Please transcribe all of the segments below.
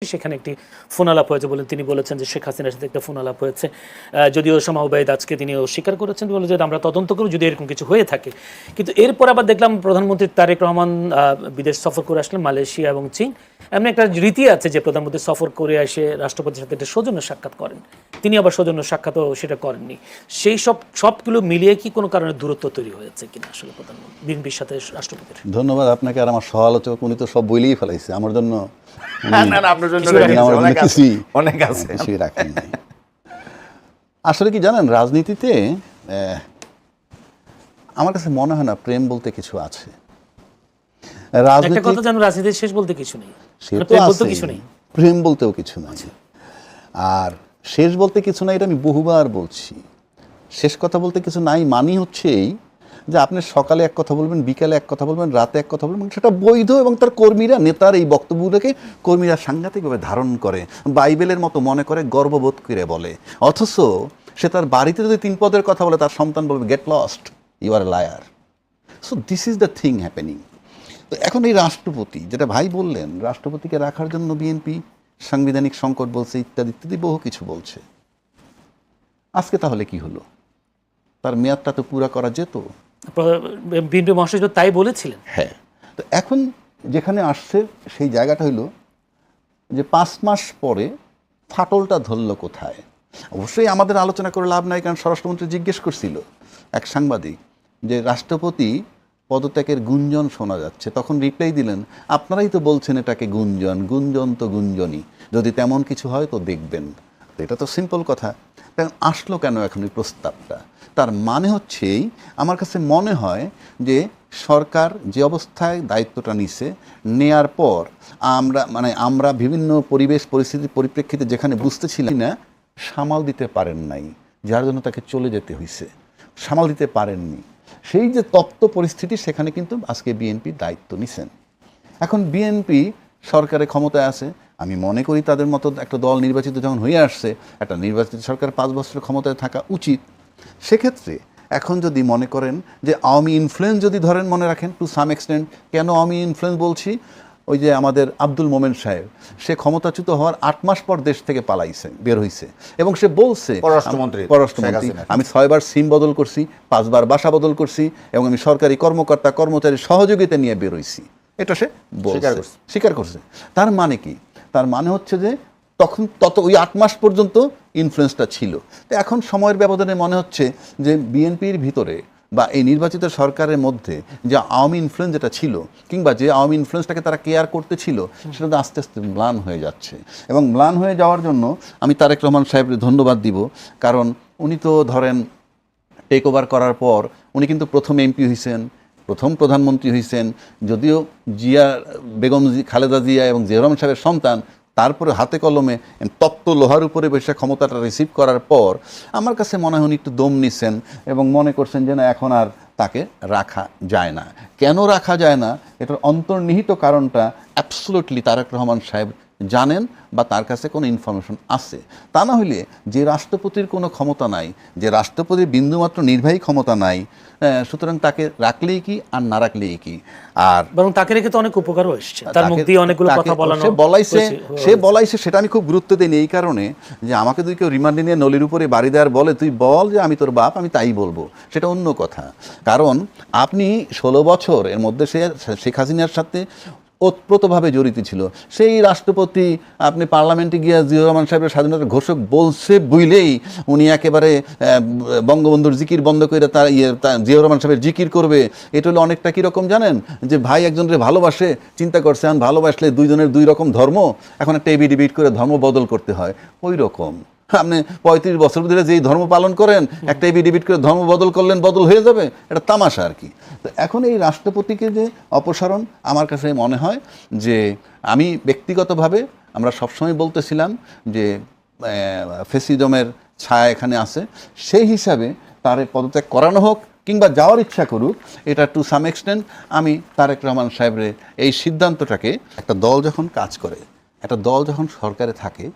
সেখানে একটি ফোন আলাপ হয়েছে বলেন তিনি বলেছেন যে শেখ হাসিনার সাথে একটা ফোন আলাপ হয়েছে। যদিও শামা ওবায়দ আজকে তিনি অস্বীকার করেছেন, বলে যে আমরা তদন্ত করি যদি এরকম কিছু হয়ে থাকে। কিন্তু এরপর আবার দেখলাম প্রধানমন্ত্রী তারেক রহমান বিদেশ সফর করে আসলেন, মালয়েশিয়া এবং চীন। এমন একটা রীতি আছে যে প্রধানমন্ত্রী সফর করে এসে রাষ্ট্রপতির সাথে একটা সৌজন্য সাক্ষাৎ করেন, তিনি আবার সৌজন্য সাক্ষাৎও সেটা করেননি। সেই সবগুলো মিলিয়ে কি কোনো কারণে দূরত্ব তৈরি হয়েছে কিনা আসলে প্রধানমন্ত্রী বিএনপির সাথে রাষ্ট্রপতির? ধন্যবাদ আপনাকে। আর আমার সহ-আলোচক উনি তো সব বইলেই ফেলাইছে আমার জন্য। আসলে কি জানেন, রাজনীতিতে আমার কাছে মনে হয় না প্রেম বলতে কিছু আছে। রাজনীতির শেষ বলতে কিছু নেই, প্রেম বলতেও কিছু নাই। আর শেষ বলতে কিছু নাই, এটা আমি বহুবার বলছি। শেষ কথা বলতে কিছু নাই মানি হচ্ছে এই যে আপনি সকালে এক কথা বলবেন, বিকালে এক কথা বলবেন, রাতে এক কথা বলবেন, সেটা বৈধ। এবং তার কর্মীরা, নেতার এই বক্তব্যটাকে কর্মীরা সাংঘাতিকভাবে ধারণ করে, বাইবেলের মতো মনে করে, গর্ববোধ করে বলে। অথচ সে তার বাড়িতে যদি 3 পদের কথা বলে, তার সন্তান বলবে get lost, you are liar. So this is the thing happening. তো এখন এই রাষ্ট্রপতি, যেটা ভাই বললেন, রাষ্ট্রপতিকে রাখার জন্য বিএনপি সাংবিধানিক সংকট বলছে, ইত্যাদি ইত্যাদি বহু কিছু বলছে। আজকে তাহলে কি হলো? তার মেয়াদটা তো পুরা করা যেত। বিএনপি মহাসচিব তাই বলেছিলেন। হ্যাঁ, তো এখন যেখানে আসছে সেই জায়গাটা হইল যে 5 মাস পরে ফাটলটা ধরল কোথায়। অবশ্যই আমাদের আলোচনা করে লাভ নাই, কারণ স্বরাষ্ট্রমন্ত্রী জিজ্ঞেস করছিল এক সাংবাদিক যে রাষ্ট্রপতি পদত্যাগের গুঞ্জন শোনা যাচ্ছে। তখন রিপ্লাই দিলেন, আপনারাই তো বলছেন এটাকে গুঞ্জন, গুঞ্জন তো গুঞ্জনই, যদি তেমন কিছু হয় তো দেখবেন। তো এটা তো সিম্পল কথা। আসলো কেন এখন এই প্রস্তাবটা? তার মানে হচ্ছেই, আমার কাছে মনে হয় যে সরকার যে অবস্থায় দায়িত্বটা নিছে, নেয়ার পর আমরা বিভিন্ন পরিবেশ পরিস্থিতির পরিপ্রেক্ষিতে যেখানে বুঝতেছিলাম না, সামাল দিতে পারেন নাই, যার জন্য তাকে চলে যেতে হয়েছে। সামাল দিতে পারেননি, সেই যে তপ্ত পরিস্থিতি, সেখানে কিন্তু আজকে বিএনপি দায়িত্ব নিছেন। এখন বিএনপি সরকারের ক্ষমতায় আছে, আমি মনে করি তাদের মতো একটা দল নির্বাচিত যখন হয়ে আসছে, একটা নির্বাচিত সরকার 5 বছরের ক্ষমতায় থাকা উচিত। সেক্ষেত্রে এখন যদি মনে করেন যে আওয়ামী ইনফ্লুয়েন্স যদি ধরেন, মনে রাখেন টু সাম এক্সটেন্ট, কেন আওয়ামী ইনফ্লুয়েন্স বলছি, ওই যে আমাদের আব্দুল মোমেন সাহেব, সে ক্ষমতাচ্যুত হওয়ার 8 মাস পর দেশ থেকে পালাইছে, বের হয়েছে, এবং সে বলছে পররাষ্ট্রমন্ত্রী, আমি 6 বার সিম বদল করছি, 5 বার বাসা বদল করছি, এবং আমি সরকারি কর্মকর্তা কর্মচারীর সহযোগিতা নিয়ে বের হইছি। এটা সে স্বীকার করছে। তার মানে কি? তার মানে হচ্ছে যে তখন ওই 8 মাস পর্যন্ত ইনফ্লুয়েন্সটা ছিল। তো এখন সময়ের ব্যবধানে মনে হচ্ছে যে বিএনপির ভিতরে বা এই নির্বাচিত সরকারের মধ্যে যে আওয়ামী ইনফ্লুয়েন্স যেটা ছিল, কিংবা যে আওয়ামী ইনফ্লুয়েন্সটাকে তারা কেয়ার করতে ছিল, সেটা তো আস্তে আস্তে ম্লান হয়ে যাচ্ছে। এবং ম্লান হয়ে যাওয়ার জন্য আমি তারেক রহমান সাহেবকে ধন্যবাদ দিব, কারণ উনি তো ধরেন টেক ওভার করার পর উনি কিন্তু প্রথম এমপি হয়েছেন, প্রথম প্রধানমন্ত্রী হয়েছেন। যদিও জিয়া বেগম খালেদা জিয়া এবং জিয়া রহমান সাহেবের সন্তান, তারপরে হাতে কলমে তপ্ত লোহার উপরে বসে ক্ষমতাটা রিসিভ করার পর আমার কাছে মনে হয় উনি একটু দম নিছেন এবং মনে করছেন যে না, এখন আর তাকে রাখা যায় না। কেন রাখা যায় না, এটার অন্তর্নিহিত কারণটা অ্যাবসলিউটলি তারেক রহমান সাহেব জানেন, বা তার কাছে কোনো ইনফরমেশন আছে। তা না হইলে যে রাষ্ট্রপতির কোনো ক্ষমতা নাই, যে রাষ্ট্রপতির বিন্দুমাত্র নির্বাহী ক্ষমতা নাই, সুতরাং তাকে রাখলেই কি আর না রাখলেই কি। আর বরং তাকে রেখে তো অনেক উপকারও এসেছে, তার মুখ দিয়ে অনেকগুলো কথা সে বলাইছে, সেটা আমি খুব গুরুত্ব দিইনি। এই কারণে যে আমাকে যদি কেউ রিমান্ডে নিয়ে নলির উপরে বাড়ি দেওয়ার বলে, তুই বল যে আমি তোর বাপ, আমি তাই বলবো, সেটা অন্য কথা। কারণ আপনি 16 বছর এর মধ্যে শেখ হাসিনার সাথে ওতপ্রোতভাবে জড়িত ছিল। সেই রাষ্ট্রপতি আপনি পার্লামেন্টে গিয়ে জিয়া রহমান সাহেবের স্বাধীনতার ঘোষক বলছে বুঝলেই উনি একেবারে বঙ্গবন্ধুর জিকির বন্ধ করে তার জিয়া রহমান সাহেবের জিকির করবে। এটা হলো অনেকটা কীরকম জানেন, যে ভাই একজনকে ভালোবাসে, চিন্তা করছে এখন ভালোবাসলে দুইজনের 2 রকম ধর্ম, এখন একটা এবিডিবিট করে ধর্ম বদল করতে হয়। ওই রকম আপনি 35 বছর ধরে যেই ধর্ম পালন করেন, একটা এবিডিবিট করে ধর্ম বদল করলেন, বদল হয়ে যাবে, এটা তামাশা আর কি। তো এখন এই রাষ্ট্রপতিকে যে অপসারণ, আমার কাছে মনে হয় যে, আমি ব্যক্তিগতভাবে, আমরা সবসময় বলতেছিলাম যে ফেসিজমের ছায়া এখানে আছে, সেই হিসাবে তার পদত্যাগ করানো হোক কিংবা যাওয়ার ইচ্ছা করুক, এটা টু সাম এক্সটেন্ট আমি তারেক রহমান সাহেবের এই সিদ্ধান্তটাকে, একটা দল যখন কাজ করে, একটা দল যখন সরকারে থাকে,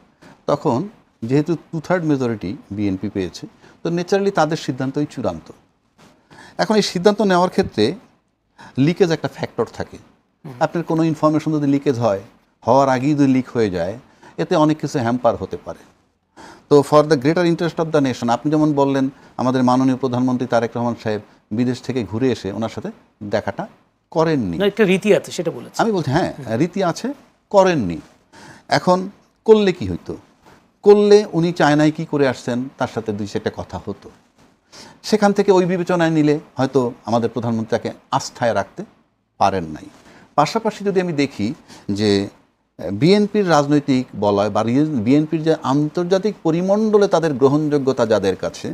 তখন যেহেতু 2/3 মেজরিটি বিএনপি পেয়েছে, তো ন্যাচারালি তাদের সিদ্ধান্তই চূড়ান্ত। এখন এই সিদ্ধান্ত নেওয়ার ক্ষেত্রে লিকেজ একটা ফ্যাক্টর থাকে। আপনার কোনো ইনফরমেশন যদি লিকেজ হয়, হওয়ার আগেই যদি লিক হয়ে যায়, এতে অনেক কিছু হ্যাম্পার হতে পারে। তো for the greater interest of the nation, আপনি যেমন বললেন আমাদের মাননীয় প্রধানমন্ত্রী তারেক রহমান সাহেব বিদেশ থেকে ঘুরে এসে ওনার সাথে দেখাটা করেননি। না, একটা রীতি আছে সেটা বলেছে। আমি বলছি হ্যাঁ, রীতি আছে, করেননি। এখন করলে কি হইতো? করলে উনি চায়নায় কি করে আসছেন তার সাথে দুই চারটা কথা হতো, সেখান থেকে ওই বিবেচনায় নিলে হয়তো আমাদের প্রধানমন্ত্রীকে আস্থায় রাখতে পারেন নাই। পাশাপাশি যদি আমি দেখি যে বিএনপির রাজনৈতিক বলয় বা বিএনপির যে আন্তর্জাতিক পরিমণ্ডলে তাদের গ্রহণযোগ্যতা যাদের কাছে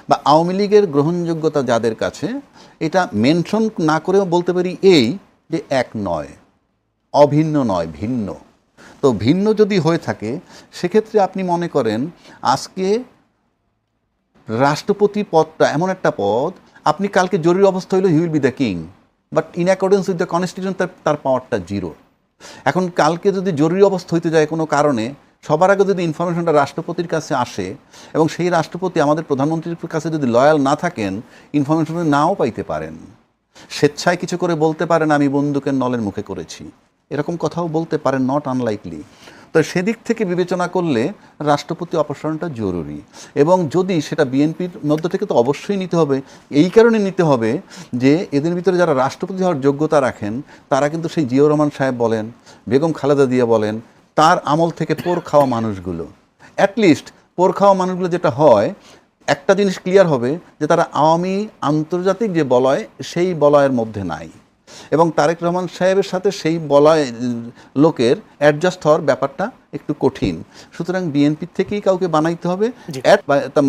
বা আওয়ামী লীগের গ্রহণযোগ্যতা যাদের কাছে, এটা মেনশন না করেও বলতে পারি এই যে এক নয়, অভিন্ন নয়, ভিন্ন। তো ভিন্ন যদি হয়ে থাকে সেক্ষেত্রে আপনি মনে করেন আজকে রাষ্ট্রপতি পদটা এমন একটা পদ, আপনি কালকে জরুরি অবস্থা হইলে he will be the king, but in accordance with the constitution তার পাওয়ারটা জিরো। এখন কালকে যদি জরুরি অবস্থা হইতে যায় কোনো কারণে, সবার আগে যদি ইনফরমেশনটা রাষ্ট্রপতির কাছে আসে এবং সেই রাষ্ট্রপতি আমাদের প্রধানমন্ত্রীর কাছে যদি লয়াল না থাকেন, ইনফরমেশন নাও পাইতে পারেন। স্বেচ্ছায় কিছু করে বলতে পারেন আমি বন্দুকের নলের মুখে করেছি, এরকম কথাও বলতে পারেন, নট আনলাইকলি। তো সেদিক থেকে বিবেচনা করলে রাষ্ট্রপতি অপসারণটা জরুরি, এবং যদি সেটা বিএনপির মধ্য থেকে তো অবশ্যই নিতে হবে। এই কারণে নিতে হবে যে এদের ভিতরে যারা রাষ্ট্রপতি হওয়ার যোগ্যতা রাখেন তারা কিন্তু সেই জিয়াউর রহমান সাহেব বলেন, বেগম খালেদা জিয়া বলেন, তার আমল থেকে পোর খাওয়া মানুষগুলো, অ্যাটলিস্ট পোর খাওয়া মানুষগুলো যেটা হয়, একটা জিনিস ক্লিয়ার হবে যে তারা আওয়ামী আন্তর্জাতিক যে বলয় সেই বলয়ের মধ্যে নাই, এবং তারেক রহমান সাহেবের সাথে সেই বলয় লোকের অ্যাডজাস্ট হওয়ার ব্যাপারটা একটু কঠিন। সুতরাং বিএনপি থেকেই কাউকে বানাইতে হবে।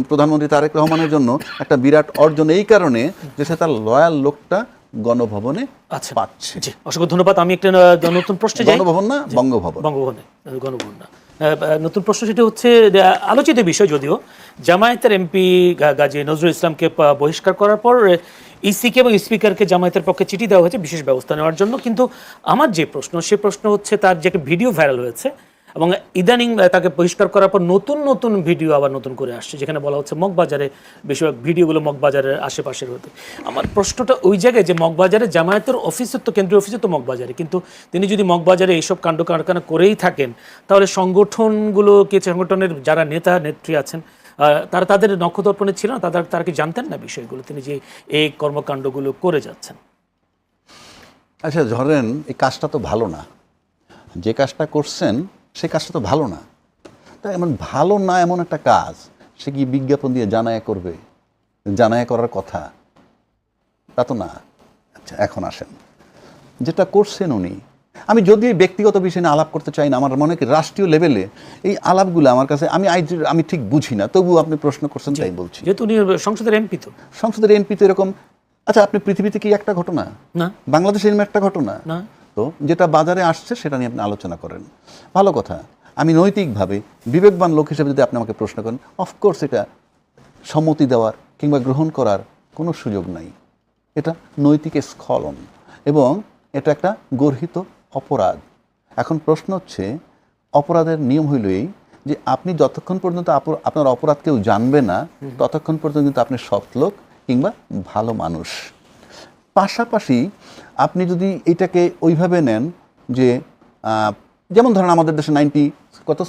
প্রধানমন্ত্রী তারেক রহমানের জন্য একটা বিরাট অর্জন এই কারণে যে সে তার লয়াল লোকটা গণভবনে পাচ্ছে। অসংখ্য ধন্যবাদ। আমি একটা নতুন প্রশ্নে যাই। গণভবন না, বঙ্গভবন। গণভবন না, নতুন প্রশ্ন সেটা হচ্ছে আলোচিত বিষয়, যদিও জামায়াতের এমপি গাজী নজরুল ইসলামকে বহিষ্কার করার পর ইসিকে এবং স্পিকারকে জামায়াতের পক্ষে চিঠি দেওয়া হয়েছে বিশেষ ব্যবস্থা নেওয়ার জন্য। কিন্তু আমার যে প্রশ্ন, সে প্রশ্ন হচ্ছে তার যে একটা ভিডিও ভাইরাল হয়েছে এবং ইদানিং তাকে বহিষ্কার করার পর নতুন নতুন ভিডিও আবার নতুন করে আসছে, যেখানে বলা হচ্ছে মগবাজারে, বেশিরভাগ ভিডিওগুলো মগবাজারের আশেপাশের হতে। আমার প্রশ্নটা ওই জায়গায় যে মগবাজারে জামায়াতের অফিসের তো, কেন্দ্রীয় অফিসে তো মগবাজারে, কিন্তু তিনি যদি মগবাজারে এইসব কাণ্ড কারখানা করেই থাকেন, তাহলে সংগঠনগুলো, কে সংগঠনের যারা নেতা নেত্রী আছেন তারা তাদের নক্ষদর্পণে ছিল না? তারা কি জানতেন না বিষয়গুলো, তিনি যে এই কর্মকাণ্ডগুলো করে যাচ্ছেন? আচ্ছা, ধরেন এই কাজটা তো ভালো না, যে কাজটা করছেন সে কাজটা তো ভালো না। তাই এমন ভালো না এমন একটা কাজ সে কি বিজ্ঞাপন দিয়ে জানায়া করবে? জানায়া করার কথা তা তো না। আচ্ছা, এখন আসেন যেটা করছেন উনি, আমি যদি ব্যক্তিগত বিষয় নিয়ে আলাপ করতে চাই না, আমার মনে হয় রাষ্ট্রীয় লেভেলে এই আলাপগুলো আমার কাছে আমি ঠিক বুঝি না, তবুও আপনি প্রশ্ন করছেন তাই বলছি। যেহেতু উনি সংসদের এমপি, তো সংসদের এমপি তো এরকম। আচ্ছা, আপনি পৃথিবীতে কি একটা ঘটনা না, বাংলাদেশে এরকম একটা ঘটনা না, তো যেটা বাজারে আসছে সেটা নিয়ে আপনি আলোচনা করেন, ভালো কথা। আমি নৈতিকভাবে বিবেকবান লোক হিসেবে যদি আপনি আমাকে প্রশ্ন করেন, অফকোর্স এটা সম্মতি দেওয়ার কিংবা গ্রহণ করার কোনো সুযোগ নাই। এটা নৈতিক স্খলন এবং এটা একটা গর্হিত অপরাধ। এখন প্রশ্ন হচ্ছে, অপরাধের নিয়ম হইল এই যে আপনি যতক্ষণ পর্যন্ত আপনার অপরাধ কেউ জানবে না ততক্ষণ পর্যন্ত কিন্তু আপনি সৎ লোক কিংবা ভালো মানুষ। পাশাপাশি আপনি যদি এটাকে ওইভাবে নেন যে যেমন ধরেন আমাদের দেশে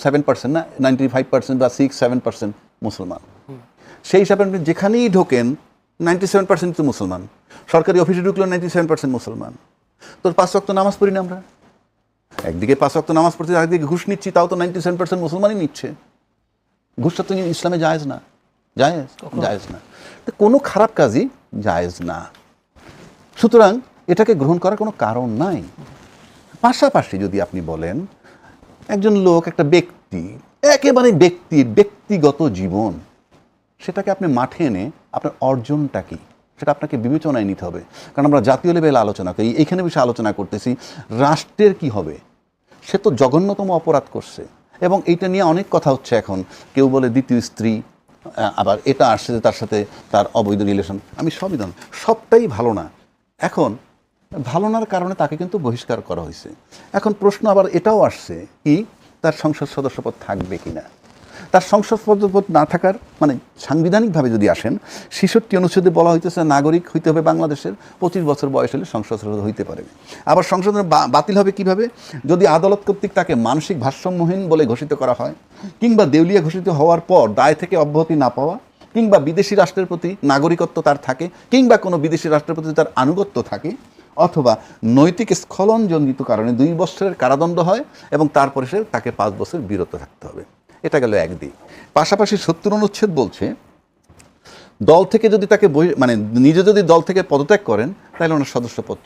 7% না 95% বা 6-7% মুসলমান, সেই হিসাবে আপনি যেখানেই ঢোকেন 97% তো মুসলমান। সরকারি অফিসে ঢুকলেও 97% মুসলমান। তোর 5 ওয়াক্ত নামাজ পড়ি না আমরা, একদিকে 5 ওয়াক্ত নামাজ পড়ছি, একদিকে ঘুষ নিচ্ছি, তাও তো 97% মুসলমানই নিচ্ছে। ঘুষটা তো ইসলামে জায়েজ না, জায়েজ না, তো কোনো খারাপ কাজই জায়েজ না। সুতরাং এটাকে গ্রহণ করার কোনো কারণ নাই। পাশাপাশি যদি আপনি বলেন একজন লোক, একটা ব্যক্তি, একেবারে ব্যক্তিগত জীবন, সেটাকে আপনি মাঠে এনে আপনার অর্জনটা কি সেটা আপনাকে বিবেচনায় নিতে হবে। কারণ আমরা জাতীয় লেভেলে আলোচনা করি, এইখানে বিষয়ে আলোচনা করতেছি রাষ্ট্রের কি হবে। সে তো জঘন্যতম অপরাধ করছে এবং এইটা নিয়ে অনেক কথা হচ্ছে এখন। কেউ বলে দ্বিতীয় স্ত্রী, আবার এটা আসছে যে তার সাথে তার অবৈধ রিলেশন। আমি সবটাই ভালো না। এখন ভালো নার কারণে তাকে কিন্তু বহিষ্কার করা হয়েছে। এখন প্রশ্ন আবার এটাও আসছে কি, তার সংসদ সদস্যপদ থাকবে কিনা। তার সংসদপদ না থাকার মানে সাংবিধানিকভাবে যদি আসেন 66 অনুচ্ছেদে বলা হইতেছে নাগরিক হইতে হবে বাংলাদেশের, 25 বছর বয়স হলে সংসদ সদস্য হইতে পারে। আবার সংসদ বাতিল হবে কিভাবে? যদি আদালত কর্তৃক তাকে মানসিক ভারসাম্যহীন বলে ঘোষিত করা হয়, কিংবা দেউলিয়া ঘোষিত হওয়ার পর দায় থেকে অব্যাহতি না পাওয়া, কিংবা বিদেশি রাষ্ট্রের প্রতি নাগরিকত্ব তার থাকে, কিংবা কোনো বিদেশি রাষ্ট্রের প্রতি তার আনুগত্য থাকে, অথবা নৈতিক স্খলনজনিত কারণে 2 বছরের কারাদণ্ড হয় এবং তারপরে সে তাকে 5 বছর বিরত থাকতে হবে। এটা গেল একদিক। পাশাপাশি 70 অনুচ্ছেদ বলছে দল থেকে যদি তাকে মানে নিজে যদি দল থেকে পদত্যাগ করেন তাহলে ওনার সদস্যপদ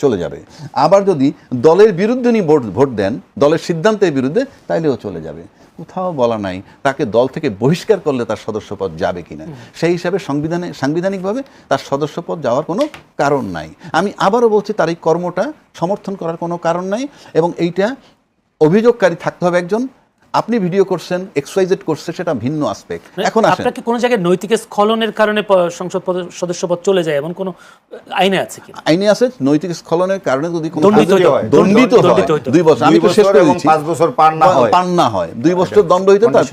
চলে যাবে। আবার যদি দলের বিরুদ্ধে উনি ভোট দেন, দলের সিদ্ধান্তের বিরুদ্ধে, তাইলেও চলে যাবে। কোথাও বলা নাই তাকে দল থেকে বহিষ্কার করলে তার সদস্যপদ যাবে কিনা। সেই হিসাবে সাংবিধানিকভাবে তার সদস্যপদ যাওয়ার কোনো কারণ নাই। আমি আবারও বলছি, তার এই কর্মটা সমর্থন করার কোনো কারণ নাই এবং এইটা অভিযোগকারী থাকতে হবে একজন। আপনি ভিডিও করছেন, XYZ করছে, সেটা ভিন্ন আসপেক্ট। এখন আসেন, আপনাকে কোনো জায়গায় নৈতিক স্খলনের কারণে সংসদ সদস্যপদ চলে যায় এমন কোনো আইনে আছে কি? আইনে আছে নৈতিক স্খলনের কারণে যদি দণ্ডিত হয় 2 বছর, আমি তো শেষ করে দিচ্ছি, 5 বছর পার না হয় 2 বছর দণ্ড হইতে, তার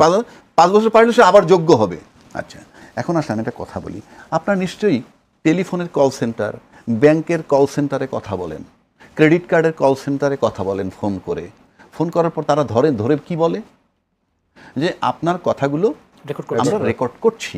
5 বছর পারলে সে আবার যোগ্য হবে। আচ্ছা, এখন আসেন একটা কথা বলি। আপনার নিশ্চয়ই টেলিফোনের কল সেন্টার, ব্যাংকের কল সেন্টারে কথা বলেন, ক্রেডিট কার্ডের কল সেন্টারে কথা বলেন, ফোন করার পর তারা ধরে কি বলে যে আপনার কথাগুলো আমরা রেকর্ড করছি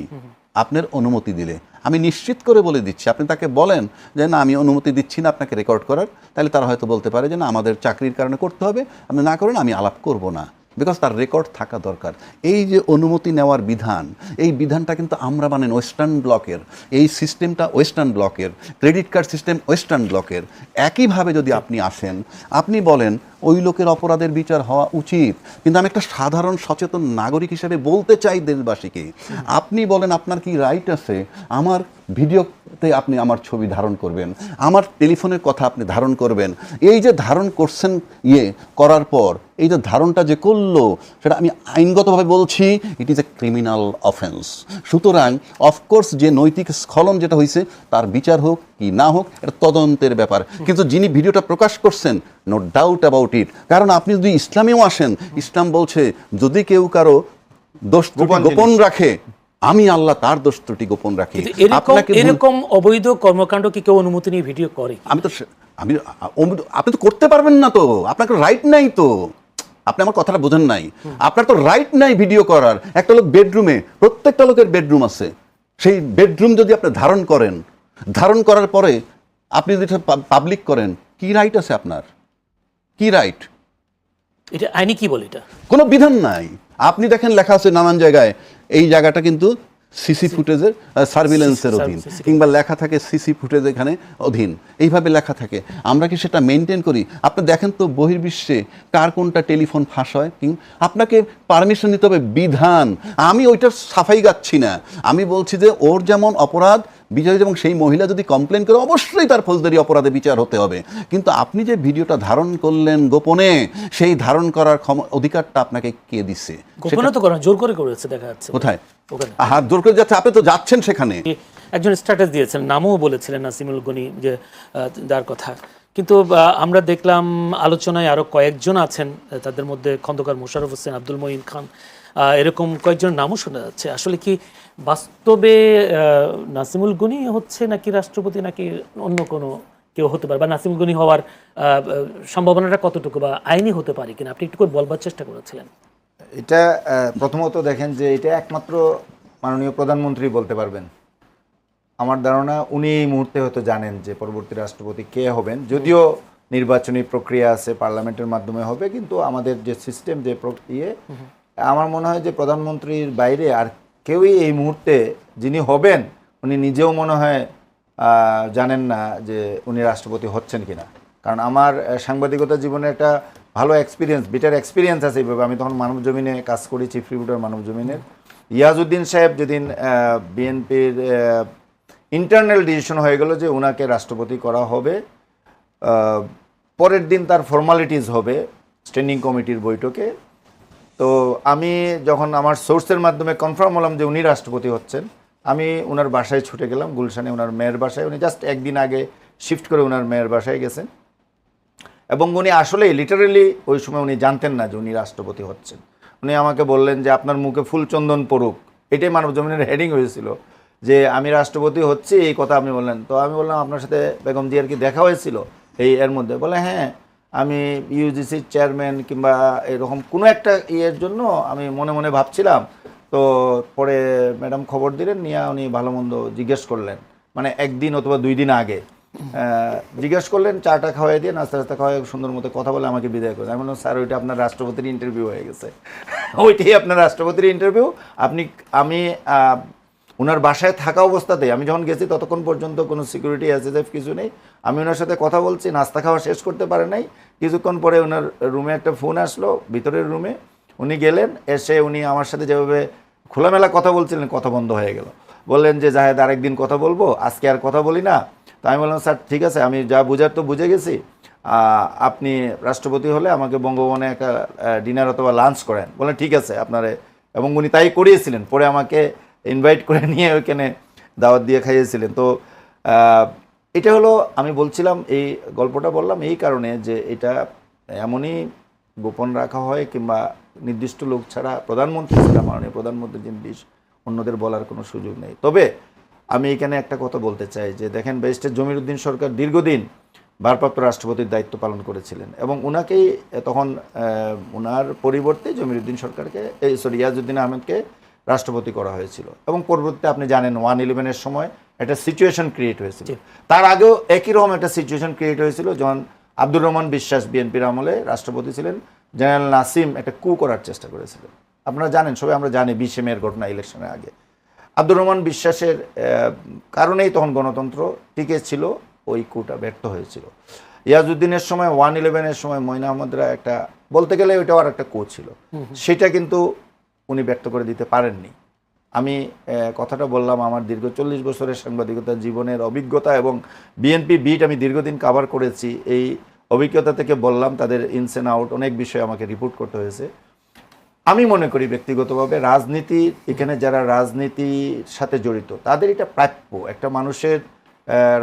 আপনার অনুমতি দিলে। আমি নিশ্চিত করে বলে দিচ্ছি, আপনি তাকে বলেন যে না আমি অনুমতি দিচ্ছি না আপনাকে রেকর্ড করার, তাহলে তারা হয়তো বলতে পারে যে না আমাদের চাকরির কারণে করতে হবে, আপনি না করেন আমি আলাপ করব না, বিকজ তার রেকর্ড থাকা দরকার। এই যে অনুমতি নেওয়ার বিধান, এই বিধানটা কিন্তু আমরা মানেন ওয়েস্টার্ন ব্লকের, এই সিস্টেমটা ওয়েস্টার্ন ব্লকের, ক্রেডিট কার্ড সিস্টেম ওয়েস্টার্ন ব্লকের। একইভাবে যদি আপনি আসেন, আপনি বলেন ওই লোকের অপরাধের বিচার হওয়া উচিত, কিন্তু আমি একটা সাধারণ সচেতন নাগরিক হিসেবে বলতে চাই দেশবাসীকে, আপনি বলেন আপনার কি রাইট আছে আমার ভিডিওতে আপনি আমার ছবি ধারণ করবেন, আমার টেলিফোনের কথা আপনি ধারণ করবেন। এই যে ধারণ করছেন করার পর এই যে ধারণটা যে করলো, সেটা আমি আইনগতভাবে বলছি it is a criminal offence. সুতরাং অফকোর্স যে নৈতিক স্খলন যেটা হয়েছে তার বিচার হোক কি না হোক এটা তদন্তের ব্যাপার, কিন্তু যিনি ভিডিওটা প্রকাশ করছেন নো ডাউট অ্যাবাউট ইট। কারণ আপনি যদি ইসলামেও আসেন, ইসলাম বলছে যদি কেউ কারো দোষ গোপন রাখে আমি আল্লাহ তার দোষ ত্রুটি গোপন রাখি। এরকম অবৈধ কর্মকাণ্ড কি কেউ অনুমতি নিয়ে ভিডিও করে? আপনি তো করতে পারবেন না, তো আপনার রাইট নাই, তো আপনি আমার কথাটা বোঝেন নাই। আপনার তো রাইট নাই ভিডিও করার। একটা লোক বেডরুমে, প্রত্যেকটা লোকের বেডরুম আছে, সেই বেডরুম যদি আপনি ধারণ করার পরে আপনি যদি পাবলিক করেন, কি রাইট আছে আপনার? কি রাইট? এটা আইনি কি বলে? এটা কোনো বিধান নাই। আপনি দেখেন লেখা আছে নানান জায়গায় এই জায়গাটা কিন্তু সিসি ফুটেজের সার্ভিলেন্সের অধীন, কিংবা লেখা থাকে সিসি ফুটেজ এখানে অধীন, এইভাবে লেখা থাকে। আমরা কি সেটা মেনটেন করি? আপনি দেখেন তো বহির্বিশ্বে কার কোনটা টেলিফোন ফাঁস হয়, আপনাকে পারমিশন নিতে হবে, বিধান। আমি ওইটার সাফাই গাচ্ছি না, আমি বলছি যে ওর যেমন অপরাধ বিচার, এবং সেই মহিলা যদি কমপ্লেন করে অবশ্যই তার ফৌজদারি অপরাধে বিচার হতে হবে। কিন্তু আপনি যে ভিডিওটা ধারণ করলেন গোপনে, সেই ধারণ করার অধিকারটা আপনাকে কে দিছে? গোপনে তো করা, জোর করে করেছে দেখা যাচ্ছে। কোথায় হাত জোর করে যাচ্ছে? আপনি তো যাচ্ছেন সেখানে। একজন স্ট্যাটাস দিয়েছেন, নামও বলেছিলেন নাসিমুল গনি যে যার কথা, কিন্তু আমরা দেখলাম আলোচনায় আরো কয়েকজন আছেন, তাদের মধ্যে খন্দকার মোশাররফ হোসেন, আব্দুল মঈন খান, এরকম কয়েকজন নামও শোনা যাচ্ছে। আসলে কি বাস্তবে নাসিমুল গনি হচ্ছে নাকি রাষ্ট্রপতি, নাকি অন্য কোনো কেউ হতে পারে, বা নাসিমুল গনি হওয়ার সম্ভাবনাটা কতটুকু বা আইনি হতে পারে কিনা আপনি একটু করে বলবার চেষ্টা করেছিলেন? এটা প্রথমত দেখেন যে এটা একমাত্র মাননীয় প্রধানমন্ত্রী বলতে পারবেন। আমার ধারণা উনি এই মুহূর্তে হয়তো জানেন যে পরবর্তী রাষ্ট্রপতি কে হবেন, যদিও নির্বাচনী প্রক্রিয়া আছে, পার্লামেন্টের মাধ্যমে হবে, কিন্তু আমাদের যে সিস্টেম যে আমার মনে হয় যে প্রধানমন্ত্রীর বাইরে আর কেউই এই মুহূর্তে যিনি হবেন উনি নিজেও মনে হয় জানেন না যে উনি রাষ্ট্রপতি হচ্ছেন কিনা। কারণ আমার সাংবাদিকতা জীবনে একটা ভালো বিটার এক্সপিরিয়েন্স আছে এইভাবে। আমি তখন মানব জমিনে কাজ করি, চিফ রিপোর্টার মানব জমিনের। ইয়াজউদ্দিন সাহেব যেদিন বিএনপির ইন্টারনাল ডিসিশন হয়ে গেল যে ওনাকে রাষ্ট্রপতি করা হবে, পরের দিন তার ফর্মালিটিস হবে স্ট্যান্ডিং কমিটির বৈঠকে। তো আমি যখন আমার সোর্সের মাধ্যমে কনফার্ম হলাম যে উনি রাষ্ট্রপতি হচ্ছেন, আমি ওনার বাসায় ছুটে গেলাম, গুলশানে ওনার মেয়ের বাসায়। উনি জাস্ট একদিন আগে শিফট করে ওনার মেয়ের বাসায় গেছেন, এবং উনি আসলেই লিটারেলি ওই সময় উনি জানতেন না যে উনি রাষ্ট্রপতি হচ্ছেন। উনি আমাকে বললেন যে আপনার মুখে ফুল চন্দন পড়ুক, এটাই মানব জমিনের হেডিং হয়েছিল যে আমি রাষ্ট্রপতি হচ্ছি, এই কথা আপনি বললেন। তো আমি বললাম আপনার সাথে বেগম জিয়ার কি দেখা হয়েছিল এর মধ্যে? বলে হ্যাঁ, আমি ইউজিসির চেয়ারম্যান কিংবা এরকম কোনো একটা ইয়ের জন্য আমি মনে মনে ভাবছিলাম। তো পরে ম্যাডাম খবর দিলেন, নিয়ে উনি ভালো মন্দ জিজ্ঞেস করলেন, মানে একদিন অথবা 2 দিন আগে জিজ্ঞেস করলেন, চাটা খাওয়াই দিয়ে নাস্তা টাস্তা খাওয়াই সুন্দর মতো কথা বলে আমাকে বিদায় করলেন। আমি বললাম স্যার ওইটা আপনার রাষ্ট্রপতির ইন্টারভিউ হয়ে গেছে, ওইটাই আপনার রাষ্ট্রপতির ইন্টারভিউ। আমি ওনার বাসায় থাকা অবস্থাতেই, আমি যখন গেছি ততক্ষণ পর্যন্ত কোনো সিকিউরিটি এসএসএফ কিছু নেই, আমি ওনার সাথে কথা বলছি, নাস্তা খাওয়া শেষ করতে পারে নাই। কিছুক্ষণ পরে ওনার রুমে একটা ফোন আসলো, ভিতরের রুমে উনি গেলেন, এসে উনি আমার সাথে যেভাবে খোলামেলা কথা বলছিলেন, কথা বন্ধ হয়ে গেল। বললেন যে জাহেদ আরেকদিন কথা বলবো, আজকে আর কথা বলি না। তো আমি বললাম স্যার ঠিক আছে, আমি যা বুঝার তো বুঝে গেছি, আপনি রাষ্ট্রপতি হলে আমাকে বঙ্গভবনে একটা ডিনার অথবা লাঞ্চ করেন। বললেন ঠিক আছে আপনারে, এবং উনি তাই করিয়েছিলেন। পরে আমাকে ইনভাইট করে নিয়ে ওইখানে দাওয়াত দিয়ে খাইয়েছিলেন। তো এটা হলো, আমি বলছিলাম এই গল্পটা বললাম এই কারণে যে এটা এমনই গোপন রাখা হয় কিংবা নির্দিষ্ট লোক ছাড়া, প্রধানমন্ত্রী ছাড়া, মাননীয় প্রধানমন্ত্রী জিনিস অন্যদের বলার কোনো সুযোগ নেই। তবে আমি এখানে একটা কথা বলতে চাই যে দেখেন, ব্যারিস্টার জমির উদ্দিন সরকার দীর্ঘদিন ভারপ্রাপ্ত রাষ্ট্রপতির দায়িত্ব পালন করেছিলেন, এবং উনাকেই তখন ওনার পরিবর্তে জমির উদ্দিন সরকারকে ইয়াজউদ্দিন আহমেদকে রাষ্ট্রপতি করা হয়েছিল। এবং পরবর্তীতে আপনি জানেন 111-এর সময় একটা সিচুয়েশন ক্রিয়েট হয়েছিল। তার আগেও একই রকম একটা সিচুয়েশন ক্রিয়েট হয়েছিল যখন আব্দুর রহমান বিশ্বাস বিএনপির আমলে রাষ্ট্রপতি ছিলেন। জেনারেল নাসিম একটা কু করার চেষ্টা করেছিলেন, আপনারা জানেন, সবাই আমরা জানি 20 মের ঘটনা, ইলেকশনের আগে। আব্দুর রহমান বিশ্বাসের কারণেই তখন গণতন্ত্র টিকে ছিল, ওই কুটা ব্যর্থ হয়েছিল। ইয়াজউদ্দিনের সময় 111-এর সময় মঈন আহমদরা একটা, বলতে গেলে ওইটাও আর একটা কু ছিল, সেটা কিন্তু উনি ব্যক্ত করে দিতে পারেননি। আমি কথাটা বললাম আমার দীর্ঘ 40 বছরের সাংবাদিকতা জীবনের অভিজ্ঞতা, এবং বিএনপি বিট আমি দীর্ঘদিন কাভার করেছি, এই অভিজ্ঞতা থেকে বললাম। তাদের ইনস অ্যান্ড আউট অনেক বিষয় আমাকে রিপোর্ট করতে হয়েছে। আমি মনে করি ব্যক্তিগতভাবে রাজনীতি, এখানে যারা রাজনীতির সাথে জড়িত তাদের এটা প্রাপ্য। একটা মানুষের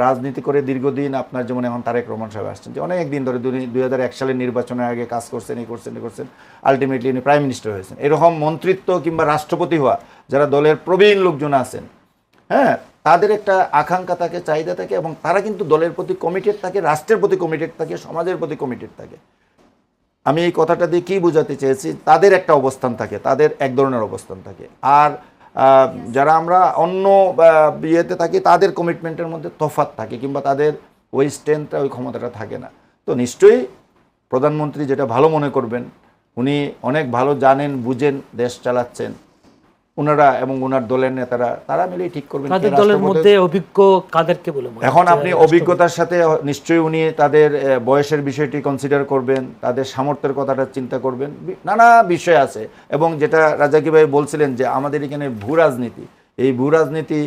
রাজনীতি করে দীর্ঘদিন, আপনার যেমন এখন তারেক রহমান সাহেব আসছেন, যে অনেক দিন ধরে 2001 সালের নির্বাচনের আগে কাজ করছেন, এই করছেন, আলটিমেটলি উনি প্রাইম মিনিস্টার হয়েছেন। এরকম মন্ত্রিত্ব কিংবা রাষ্ট্রপতি হওয়া যারা দলের প্রবীণ লোকজন আছেন, হ্যাঁ, তাদের একটা আকাঙ্ক্ষা থাকে, চাহিদা থাকে, এবং তারা কিন্তু দলের প্রতি কমিটেড থাকে, রাষ্ট্রের প্রতি কমিটেড থাকে, সমাজের প্রতি কমিটেড থাকে। আমি এই কথাটা দিয়ে কী বোঝাতে চেয়েছি, তাদের একটা অবস্থান থাকে, তাদের এক ধরনের অবস্থান থাকে। আর যারা আমরা অন্য বিয়েতে থাকি, তাদের কমিটমেন্টের মধ্যে তফাৎ থাকে, কিংবা তাদের ওই স্ট্রেংথটা, ওই ক্ষমতাটা থাকে না। তো নিশ্চয়ই প্রধানমন্ত্রী যেটা ভালো মনে করবেন, উনি অনেক ভালো জানেন, বুঝেন, দেশ চালাচ্ছেন, ওনারা এবং ওনার দলের নেতারা তারা মিলেই ঠিক করবেন। তাদের দলের মধ্যে অভিজ্ঞ কাদেরকে বলে মনে এখন আপনি অভিজ্ঞতার সাথে নিশ্চয়ই উনি তাদের বয়সের বিষয়টি কনসিডার করবেন, তাদের সামর্থ্যের কথাটা চিন্তা করবেন, নানা বিষয় আছে। এবং যেটা রাজাকি ভাই বলছিলেন যে আমাদের এখানে ভূ রাজনীতি, এই ভূ রাজনীতি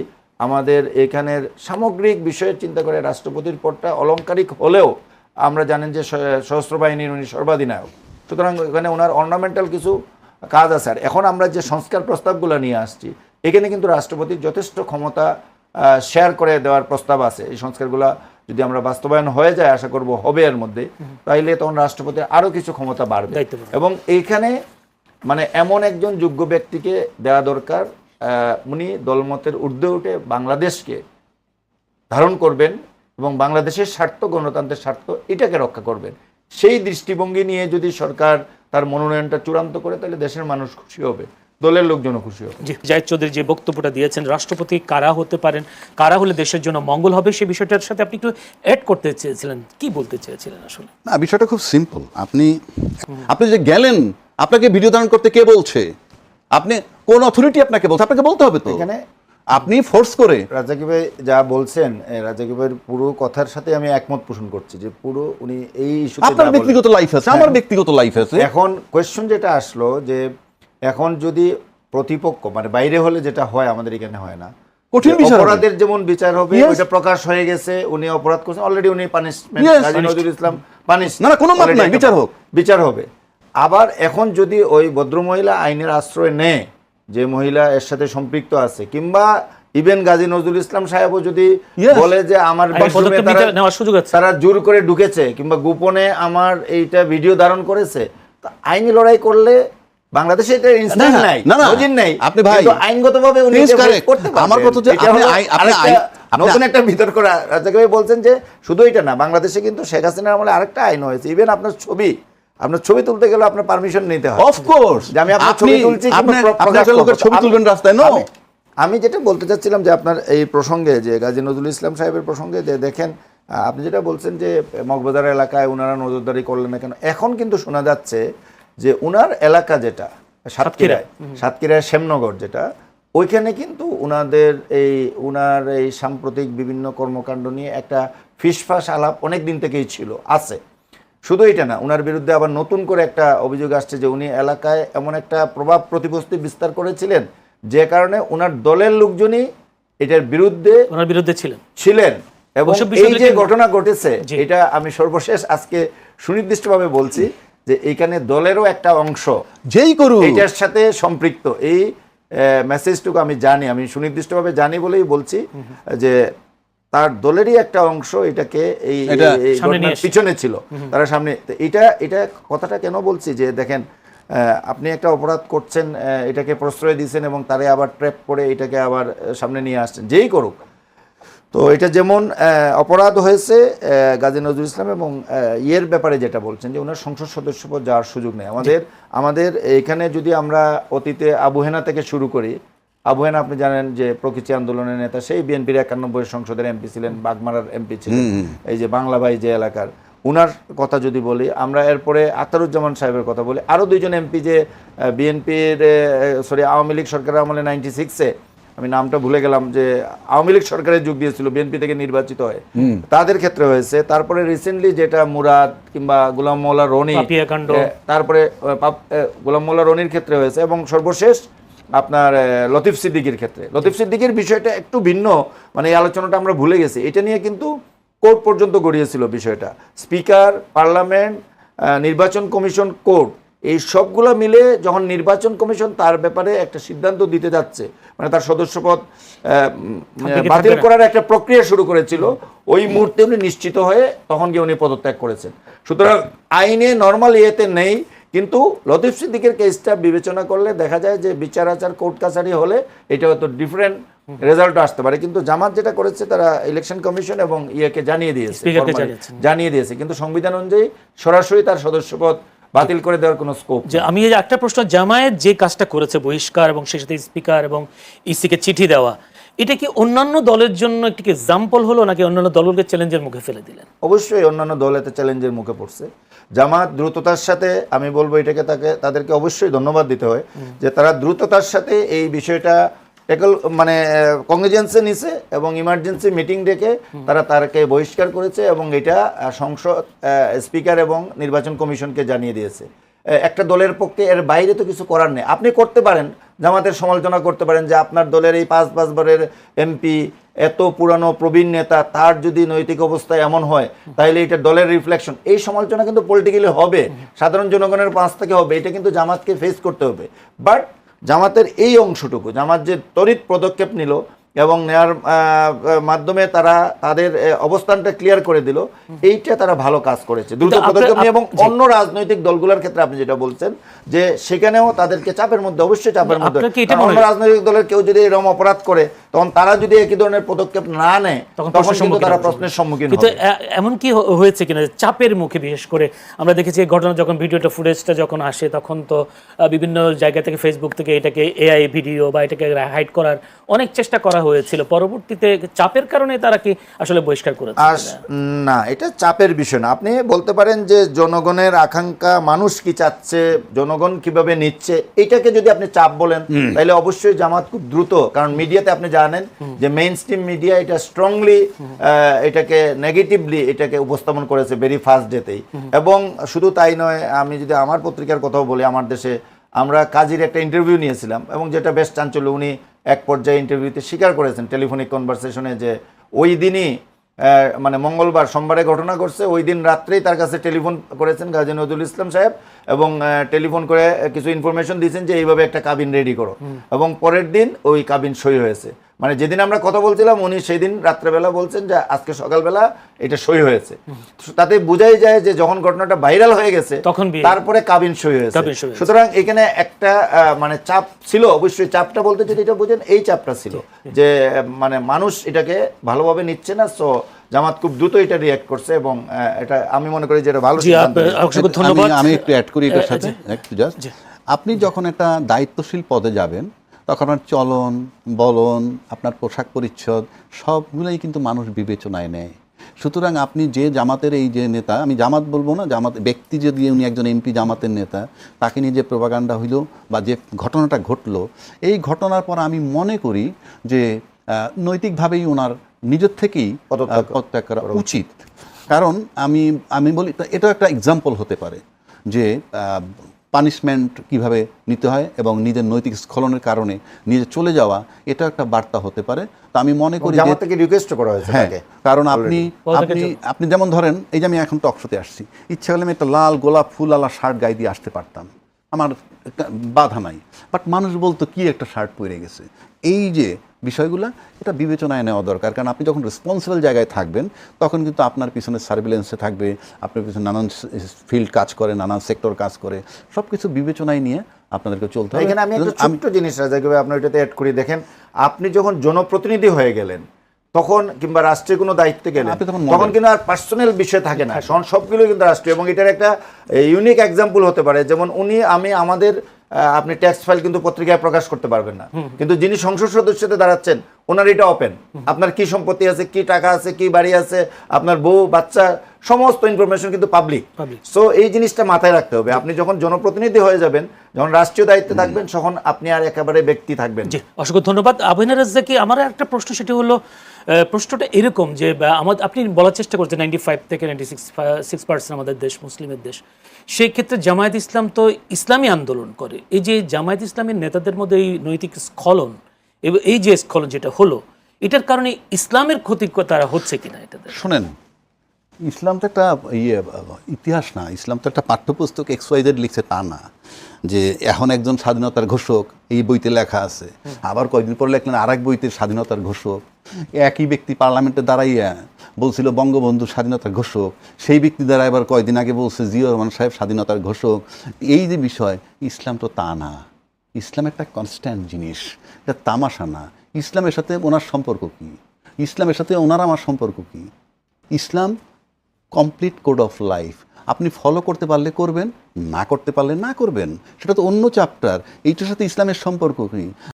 আমাদের এখানের সামগ্রিক বিষয়ের চিন্তা করে রাষ্ট্রপতির পদটা অলংকারিক হলেও আমরা জানেন যে সশস্ত্র বাহিনীর উনি সর্বাধিনায়ক, সুতরাং এখানে ওনার অর্নামেন্টাল কিছু কাজ আছে। আর এখন আমরা যে সংস্কার প্রস্তাবগুলো নিয়ে আসছি, এখানে কিন্তু রাষ্ট্রপতির যথেষ্ট ক্ষমতা শেয়ার করে দেওয়ার প্রস্তাব আছে। এই সংস্কারগুলো যদি আমরা বাস্তবায়ন হয়ে যায়, আশা করব হবে এর মধ্যে, তাইলে তখন রাষ্ট্রপতির আরও কিছু ক্ষমতা বাড়বে। এবং এইখানে মানে এমন একজন যোগ্য ব্যক্তিকে দেওয়া দরকার, উনি দলমতের ঊর্ধ্বে উঠে বাংলাদেশকে ধারণ করবেন এবং বাংলাদেশের স্বার্থ, গণতন্ত্রের স্বার্থ, এটাকে রক্ষা করবেন। সেই দৃষ্টিভঙ্গি নিয়ে যদি সরকার তার মনোনয়নটা চূড়ান্ত করে, তাহলে দেশের মানুষ খুশি হবে, দলের লোকজনও খুশি হবে। জি, জাহিদ চৌধুরী যে বক্তব্যটা দিয়েছেন, রাষ্ট্রপতি কারা হতে পারেন, কারা হলে দেশের জন্য মঙ্গল হবে, সেই বিষয়টার সাথে আপনি একটু অ্যাড করতে চেয়েছিলেন, কি বলতে চেয়েছিলেন আসলে? না, বিষয়টা খুব সিম্পল। আপনি যে গেলেন, আপনাকে ভিডিও ধারণ করতে কে বলছে? আপনি কোন অথরিটি আপনাকে বলছে? আপনাকে বলতে হবে তো। এখানে আপনি ফোর্স করে রাজাকি ভাই যা বলছেন, রাজাকি ভাইয়ের পুরো কথার সাথে আমি একমত পোষণ করছি, যে পুরো উনি এই ইস্যুতে, আপনার ব্যক্তিগত লাইফ আছে, আমার ব্যক্তিগত লাইফ আছে। এখন কোয়েশ্চন যেটা আসলো যে এখন যদি প্রতিপক্ষ মানে বাইরে হলে যেটা হয়, আমাদের এখানে হয় না, কঠিন বিচার, অপরাধের যেমন বিচার হবে, ওইটা প্রকাশ হয়ে গেছে, উনি অপরাধ করছেন, অলরেডি উনি পানিশমেন্ট, কাজী নজরুল ইসলাম পানিশ, না কোনো মাপ নাই, বিচার হবে। আবার এখন যদি ওই ভদ্রমহিলা আইনের আশ্রয় নেয়, যে মহিলা এর সাথে সম্পৃক্ত আছে, কিংবা ইভেন গাজী নজরুল ইসলাম সাহেবও যদি বলে যে আমার তারা জোর করে ঢুকেছে কিংবা গোপনে আমার এইটা ভিডিও ধারণ করেছে, তা আইনি লড়াই করলে বাংলাদেশে এটা ইনস্ট্যান্ট না, নাই, না, না, নজির নাই। আপনি ভাই, কিন্তু আইনগতভাবে উনি Please এটা correct. করতে পারবেন। আমার কথা হচ্ছে এটা হলো নতুন একটা বিতর্ক। রাজ্জাক ভাই বলছেন যে শুধু এটা না, বাংলাদেশে কিন্তু শেখ হাসিনার আমলে আরেকটা আইন হয়েছে, ইভেন আপনার ছবি তুলতে গেলে আপনার পারমিশন নিতে হয়। অফ কোর্স, যে আমি আপনার ছবি তুলছি, আপনি প্রকাশ একটা লোকের করব। ছবি তুলবেন রাস্তায়, নো। আমি যেটা বলতে চাচ্ছিলাম যে আপনার এই প্রসঙ্গে, যে গাজী নজরুল ইসলাম সাহেবের প্রসঙ্গে, যে দেখেন আপনি যেটা বলছেন যে মগবাজার এলাকায় উনারা নজরদারি করলেন না কেন, এখন কিন্তু শোনা যাচ্ছে যে উনার এলাকা যেটা সাতক্ষীরায় শ্যামনগর, যেটা ওইখানে কিন্তু উনার এই সাম্প্রতিক বিভিন্ন কর্মকাণ্ড নিয়ে একটা ফিসফাস আলাপ অনেক দিন থেকেই আছে। শুধু এটা না, উনার বিরুদ্ধে আবার নতুন করে একটা অভিযোগ আসছে যে উনি এলাকায় এমন একটা প্রভাব প্রতিপত্তি বিস্তার করেছিলেন যে কারণে উনার দলের লোকজনই এটার বিরুদ্ধে ছিলেন। এবং এই যে ঘটনা ঘটেছে, এটা আমি সর্বশেষ আজকে সুনির্দিষ্টভাবে বলছি যে এইখানে দলেরও একটা অংশ যেই করুক এটার সাথে সম্পৃক্ত। এই মেসেজটুকু আমি জানি, আমি সুনির্দিষ্টভাবে জানি বলেই বলছি যে তার দলেরই একটা অংশ এটাকে এই পিছনে ছিল, তারা সামনে। এটা কথাটা কেন বলছি যে দেখেন, আপনি একটা অপরাধ করছেন, এটাকে প্রশ্রয় দিয়েছেন এবং তারে আবার ট্র্যাপ করে এটাকে আবার সামনে নিয়ে আসছেন, যেই করুক। তো এটা যেমন অপরাধ হয়েছে গাজী নজরুল ইসলাম এবং ইয়ের ব্যাপারে যেটা বলছেন যে ওনার সংসদ সদস্য পদ যাওয়ার সুযোগ নেই। আমাদের এখানে যদি আমরা অতীতে আবু হেনা থেকে শুরু করি, আবু হেনা আপনি জানেন যে প্রকৃতি আন্দোলনের নেতা, সেই বিএনপির 91 সংসদের এমপি ছিলেন, বাগমারার এমপি ছিলেন, এই যে বাংলাবাই যে এলাকার, উনার কথা যদি বলি আমরা, এরপরে আখতারুজ্জামান সাহেবের কথা বলি, আরও দুইজন এমপি যে বিএনপির আওয়ামী লীগ সরকারের আমলে 96-এ, আমি নামটা ভুলে গেলাম, যে আওয়ামী লীগ সরকারের যোগ দিয়েছিল, বিএনপি থেকে নির্বাচিত হয়, তাদের ক্ষেত্রে হয়েছে। তারপরে রিসেন্টলি যেটা মুরাদ কিংবা গোলাম মোল্লা রনি, তারপরে গোলাম মোল্লা রনির ক্ষেত্রে হয়েছে, এবং সর্বশেষ আপনার লতিফ সিদ্দিকীর ক্ষেত্রে। লতিফ সিদ্দিকীর বিষয়টা একটু ভিন্ন, মানে এই আলোচনাটা আমরা ভুলে গেছি। এটা নিয়ে কিন্তু কোর্ট পর্যন্ত গড়িয়েছিল বিষয়টা, স্পিকার, পার্লামেন্ট, নির্বাচন কমিশন, কোর্ট, এই সবগুলো মিলে যখন নির্বাচন কমিশন তার ব্যাপারে একটা সিদ্ধান্ত দিতে যাচ্ছে, মানে তার সদস্যপদ বাতিল করার একটা প্রক্রিয়া শুরু করেছিল, ওই মুহূর্তে উনি নিশ্চিত হয়ে তখন গিয়ে উনি পদত্যাগ করেছেন। সুতরাং আইনে নর্মাল ইয়েতে নেই, কিন্তু লতিফ সিদ্দিকের কেসটা বিবেচনা করলে দেখা যায় যে বিচার আচার কোর্ট কাছারি হলে এটা হয়তো ডিফারেন্ট রেজাল্ট আসতে পারে। কিন্তু জামাত যেটা করেছে, তারা ইলেকশন কমিশন এবং ইয়েকে জানিয়ে দিয়েছে, কিন্তু সংবিধান অনুযায়ী সরাসরি তার সদস্যপদ বাতিল করে দেওয়ার কোনো স্কোপ। যে আমি একটা প্রশ্ন, জামায়াত যে কাজটা করেছে, বহিষ্কার এবং সেই সাথে স্পিকার এবং ইসিকে চিঠি দেওয়া, এটা কি অন্যান্য দলের জন্য একটি এক্সাম্পল হলো, নাকি অন্যান্য দলকে চ্যালেঞ্জের মুখে ফেলে দিলেন? অবশ্যই অন্যান্য দল এতে চ্যালেঞ্জের মুখে পড়ছে। জামাত দ্রুততার সাথে, আমি বলবো এটাকে তাদেরকে অবশ্যই ধন্যবাদ দিতে হয় যে তারা দ্রুততার সাথে এই বিষয়টা মানে কংগ্রেজেন্সে নিছে এবং ইমার্জেন্সি মিটিং ডেকে তারকে বহিষ্কার করেছে, এবং এটা সংসদ স্পিকার এবং নির্বাচন কমিশনকে জানিয়ে দিয়েছে। একটা দলের পক্ষে এর বাইরে তো কিছু করার নেই। আপনি করতে পারেন, জামাতের সমালোচনা করতে পারেন যে আপনার দলের এই 5 বারের এমপি, এত পুরানো প্রবীণ নেতা, তার যদি নৈতিক অবস্থা এমন হয় তাহলে এটা দলের রিফ্লেকশন। এই সমালোচনা কিন্তু পলিটিক্যালি হবে, সাধারণ জনগণের পাশ থেকে হবে, এটা কিন্তু জামাতকে ফেস করতে হবে। বাট জামাতের এই অংশটুকু, জামাত যে তড়িৎ পদক্ষেপ নিল এবং নেয়ার মাধ্যমে তারা তাদের অবস্থানটা ক্লিয়ার করে দিল, এইটা তারা ভালো কাজ করেছে, দ্রুত পদক্ষেপ নিয়ে। এবং অন্য রাজনৈতিক দলগুলোর ক্ষেত্রে আপনি যেটা বলছেন যে সেখানেও তাদেরকে চাপের মধ্যে, অবশ্যই চাপের মধ্যে, অন্য রাজনৈতিক দলের কেউ যদি এরকম অপরাধ করে, তখন তারা যদি একই ধরনের পদক্ষেপ না নেয়, তখন কিন্তু তারা প্রশ্নের সম্মুখীন হবে। কিন্তু এমন কি হয়েছে কিনা চাপের মুখে, বিশেষ করে আমরা দেখেছি ঘটনা যখন ভিডিওটা ফুটেজটা যখন আসে, তখন তো বিভিন্ন জায়গা থেকে, ফেসবুক থেকে এটাকে এআই ভিডিও বা এটাকে হাইড করার অনেক চেষ্টা করা হয়েছিল, পরবর্তীতে চাপের কারণে তারা কি আসলে বহিষ্কার করেছে? না, এটা চাপের বিষয় না। আপনি বলতে পারেন যে জনগণের আকাঙ্ক্ষা, মানুষ কি চাচ্ছে, জনগণ কিভাবে নিচ্ছে, এটাকে যদি আপনি চাপ বলেন তাহলে অবশ্যই জামাত খুব দ্রুত, কারণ মিডিয়াতে আপনি জানেন যে মেইন স্ট্রিম মিডিয়া এটা স্ট্রংলি এটাকে নেগেটিভলি এটাকে উপস্থাপন করেছে ভেরি ফার্স্ট ডেতেই। এবং শুধু তাই নয়, আমি যদি আমার পত্রিকার কথাও বলি, আমার দেশে আমরা কাজীর একটা ইন্টারভিউ নিয়েছিলাম এবং যেটা বেশ চাঞ্চল্য, উনি এক পর্যায়ে ইন্টারভিউতে স্বীকার করেছেন টেলিফোনিক কনভারসেশনে যে ওই দিনই, মানে মঙ্গলবার, সোমবারে ঘটনা ঘটছে, ওই দিন রাত্রেই তার কাছে টেলিফোন করেছেন গাজী নজরুল ইসলাম সাহেব এবং টেলিফোন করে কিছু ইনফরমেশন দিয়েছেন যে এইভাবে একটা কাবিন রেডি করো, এবং পরের দিন ওই কাবিন সই হয়েছে। মানে যেদিন আমরা কথা বলছিলাম উনি সেই দিন রাত্রেবেলা বলছেন যে আজকে সকালবেলা এটা সই হয়েছে। তাতে বোঝাই যায় যে যখন ঘটনাটা ভাইরাল হয়ে গেছে তখন বিয়ে। তারপরে কাবিন সই হয়েছে। কাবিন সই হয়েছে। সুতরাং এখানে একটা মানে চাপ ছিল, অবশ্যই চাপটা বলতে যদি এটা বোঝেন এই চাপটা ছিল যে মানে মানুষ এটাকে ভালোভাবে নিচ্ছে না, সো জামাত খুব দ্রুত এটা রিঅ্যাক্ট করছে এবং এটা আমি মনে করি যে এটা ভালো জি, সিদ্ধান্ত নিয়েছে। অসংখ্য ধন্যবাদ। আমি একটু অ্যাড করি এটার সাথে একটু জাস্ট। আপনি যখন একটা দায়িত্বশীল পদে যাবেন তখন আপনার চলন বলন আপনার পোশাক পরিচ্ছদ সবগুলোই কিন্তু মানুষ বিবেচনায় নেয়। সুতরাং আপনি যে জামাতের এই যে নেতা, আমি জামাত বলবো না, জামাত ব্যক্তি যদি উনি একজন এমপি জামাতের নেতা, তাকে নিয়ে যে প্রোপাগান্ডা হইলো বা যে ঘটনাটা ঘটলো, এই ঘটনার পর আমি মনে করি যে নৈতিকভাবেই ওনার নিজের থেকেই পদত্যাগ করা উচিত। কারণ আমি বলি এটা একটা এক্সাম্পল হতে পারে যে পানিশমেন্ট কিভাবে নিতে হয় এবং নিজের নৈতিক স্খলনের কারণে নিজে চলে যাওয়া, এটা একটা বার্তা হতে পারে। তো আমি মনে করি যে জামাত থেকে রিকোয়েস্ট করা হয়েছে হ্যাঁ, তাকে। কারণ আপনি যেমন ধরেন এই যে আমি এখন টকশোতে আসছি, ইচ্ছা হলে আমি একটা লাল গোলাপ ফুলওয়ালা শার্ট গায়ে দিয়ে আসতে পারতাম, আমার বাধা নাই, বাট মানুষ বলতো কি একটা শার্ট পরে গেছে। এই যে বিষয়গুলো এটা বিবেচনায় নেওয়া দরকার, কারণ আপনি যখন রেসপন্সিবল জায়গায় থাকবেন তখন কিন্তু আপনার পিছনে সার্ভিলেন্সে থাকবে, আপনার পিছনে নানান ফিল্ড কাজ করে, নানান সেক্টর কাজ করে, সব কিছু বিবেচনায় নিয়ে আপনাদেরকে চলতে হবে। এখানে আমি একটা ছোট্ট জিনিস রাজাক ভাই আপনার এটাতে অ্যাড করি, দেখেন আপনি যখন জনপ্রতিনিধি হয়ে গেলেন তখন কিংবা রাষ্ট্রের কোনো দায়িত্বে গেলেন তখন কিন্তু আর পার্সোনাল বিষয় থাকে না, তখন সবগুলো কিন্তু রাষ্ট্রীয়। এবং এটার একটা ইউনিক এক্সাম্পল হতে পারে, যেমন আমাদের আপনি ট্যাক্স ফাইল কিন্তু পত্রিকায় প্রকাশ করতে পারবেন না, কিন্তু যিনি সংসদ সদস্যতে দাঁড়াচ্ছেন ওনার এটা ওপেন, আপনার কি সম্পত্তি আছে, কি টাকা আছে, কি বাড়ি আছে, আপনার বউ বাচ্চা সমস্ত ইনফরমেশন কিন্তু পাবলিক। সো এই জিনিসটা মাথায় রাখতে হবে, আপনি যখন জনপ্রতিনিধি হয়ে যাবেন, যখন রাষ্ট্রীয় দায়িত্বে থাকবেন, তখন আপনি আর একেবারে ব্যক্তি থাকবেন। জি, অসংখ্য ধন্যবাদ আবিনা রাজ্জাকি। আমার একটা প্রশ্ন, সেটি হলো প্রশ্নটা এরকম যে আপনি বলার চেষ্টা করছেন 95 থেকে 96% আমাদের দেশ মুসলিমের দেশ, সেই ক্ষেত্রে জামায়াত ইসলাম তো ইসলামী আন্দোলন করে। এই যে জামায়াত ইসলামের নেতাদের মধ্যে এই নৈতিক স্খলন, এই যে স্খলন যেটা হলো, এটার কারণে ইসলামের ক্ষতি তারা হচ্ছে কিনা এটাতে? শোনেন, ইসলাম তো একটা ইতিহাস না, ইসলাম তো একটা পাঠ্যপুস্তক XYZ লিখছে তা না, যে এখন একজন স্বাধীনতার ঘোষক এই বইতে লেখা আছে, আবার কয়েকদিন পর লেখলেন আর এক বইতে স্বাধীনতার ঘোষক। একই ব্যক্তি পার্লামেন্টে দাঁড়াইয়া বলছিল বঙ্গবন্ধু স্বাধীনতার ঘোষক, সেই ব্যক্তি দ্বারা এবার কয়েকদিন আগে বলছে জিয়াউর রহমান সাহেব স্বাধীনতার ঘোষক। এই যে বিষয়, ইসলাম তো তা না, ইসলাম একটা কনস্ট্যান্ট জিনিস, এটা তামাশা না। ইসলামের সাথে ওনার সম্পর্ক কী? ইসলামের সাথে ওনার আমার সম্পর্ক কী? ইসলাম কমপ্লিট কোড অফ লাইফ, আপনি ফলো করতে পারলে করবেন, না করতে পারলে না করবেন, সেটা তো অন্য চ্যাপ্টার। এইটার সাথে ইসলামের সম্পর্ক কী?